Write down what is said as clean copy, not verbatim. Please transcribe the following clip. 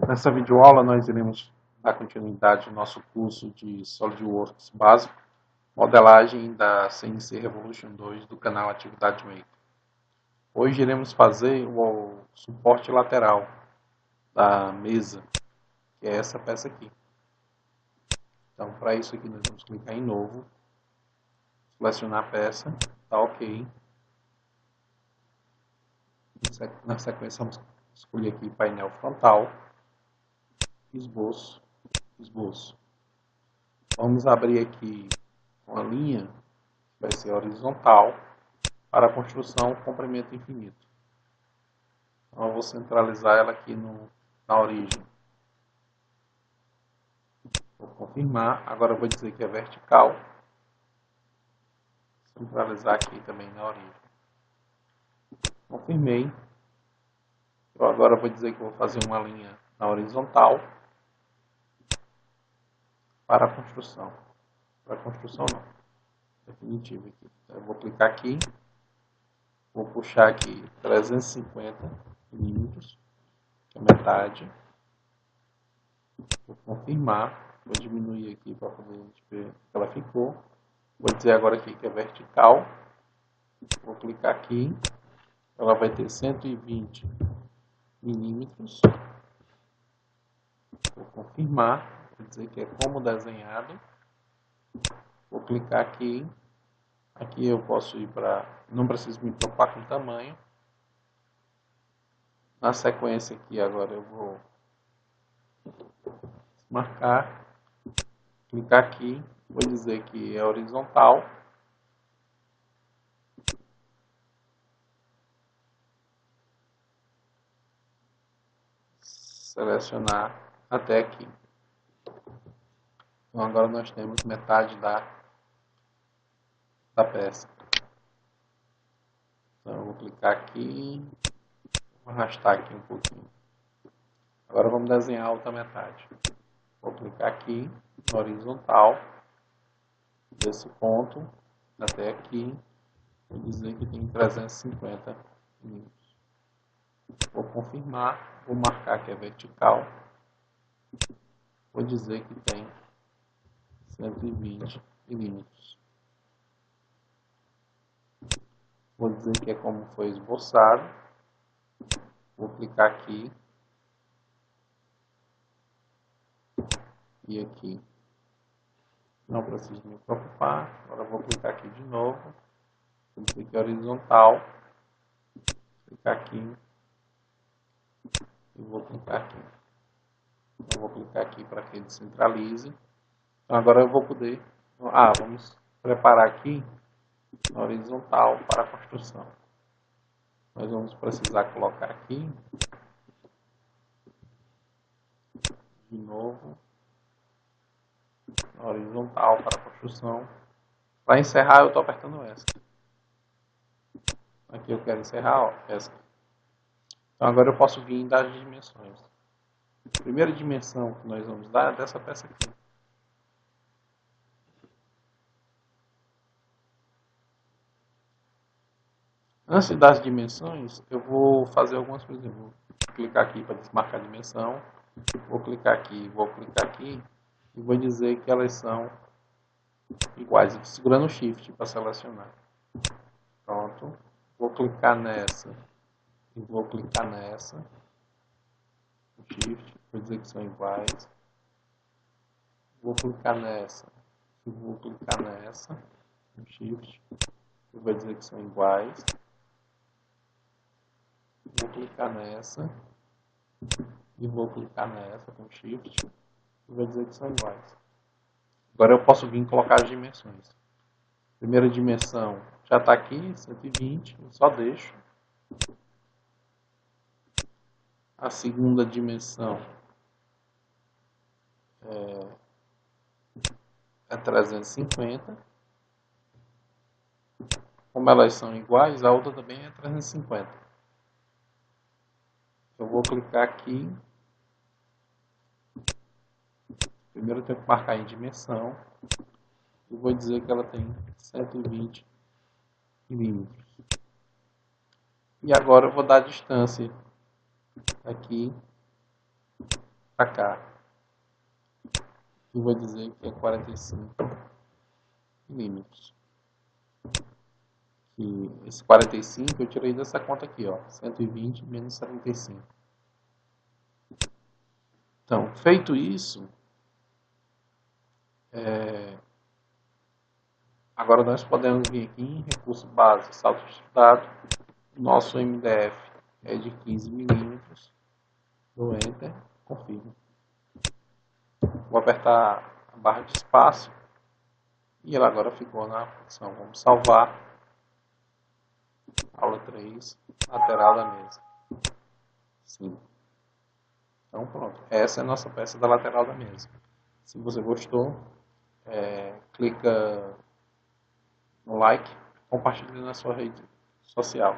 Nessa videoaula nós iremos dar continuidade ao nosso curso de SolidWorks básico, modelagem da CNC Revolution 2 do canal Atividade Maker. Hoje iremos fazer o suporte lateral da mesa, que é essa peça aqui. Então, para isso aqui nós vamos clicar em novo, selecionar a peça, tá ok. Na sequência vamos escolher aqui painel frontal, esboço, esboço. Vamos abrir aqui uma linha que vai ser horizontal para a construção comprimento infinito. Então eu vou centralizar ela aqui na origem. Vou confirmar, agora eu vou dizer que é vertical. Centralizar aqui também na origem. Confirmei. Eu agora vou dizer que vou fazer uma linha na horizontal para a construção. Para a construção não. Definitivo aqui. Então, eu vou clicar aqui. Vou puxar aqui 350 milímetros, que é metade. Vou confirmar. Vou diminuir aqui para poder ver que ela ficou. Vou dizer agora aqui que é vertical. Vou clicar aqui. Ela vai ter 120 milímetros. Vou confirmar. Vou dizer que é como desenhado. Vou clicar aqui. Aqui eu posso ir para... Não preciso me preocupar com o tamanho. Na sequência aqui agora eu vou marcar. Clicar aqui. Vou dizer que é horizontal. Selecionar até aqui. Então agora nós temos metade da peça. Então eu vou clicar aqui, vou arrastar aqui um pouquinho. Agora vamos desenhar a outra metade. Vou clicar aqui no horizontal, desse ponto até aqui, vou dizer que tem 350 milímetros. Vou confirmar, vou marcar que é vertical, vou dizer que tem 120 milímetros. Vou dizer que é como foi esboçado. Vou clicar aqui. E aqui. Não preciso me preocupar. Agora vou clicar aqui de novo. Vou dizer que é horizontal. Clicar aqui. E vou clicar aqui. Então, vou clicar aqui para que ele centralize. Então agora eu vou poder... vamos preparar aqui na horizontal para a construção. Nós vamos precisar colocar aqui de novo na horizontal para a construção. Para encerrar eu estou apertando essa. Aqui eu quero encerrar, ó, essa. Então agora eu posso vir das dimensões. A primeira dimensão que nós vamos dar é dessa peça aqui. Antes das dimensões, eu vou fazer algumas coisas. Vou clicar aqui para desmarcar a dimensão. Vou clicar aqui e vou dizer que elas são iguais. Segurando o Shift para selecionar. Pronto. Vou clicar nessa e vou clicar nessa. Shift, vou dizer que são iguais. Vou clicar nessa e vou clicar nessa. Shift, eu vou dizer que são iguais. Vou clicar nessa e vou clicar nessa com Shift e vou dizer que são iguais. Agora eu posso vir colocar as dimensões. Primeira dimensão já está aqui, 120, eu só deixo. A segunda dimensão é 350. Como elas são iguais, a outra também é 350. Eu vou clicar aqui. Primeiro eu tenho que marcar em dimensão. E vou dizer que ela tem 120 milímetros. E agora eu vou dar a distância aqui para cá. E vou dizer que é 45 milímetros. E esse 45 eu tirei dessa conta aqui, ó, 120 menos 75. Então, feito isso, agora nós podemos vir aqui em recurso base, salto estudado. Nosso MDF é de 15 milímetros. Dou Enter, confirmo. Vou apertar a barra de espaço e ela agora ficou na função. Vamos salvar. Aula 3, lateral da mesa. Sim. Então pronto, essa é a nossa peça da lateral da mesa. Se você gostou, clica no like, compartilhe na sua rede social.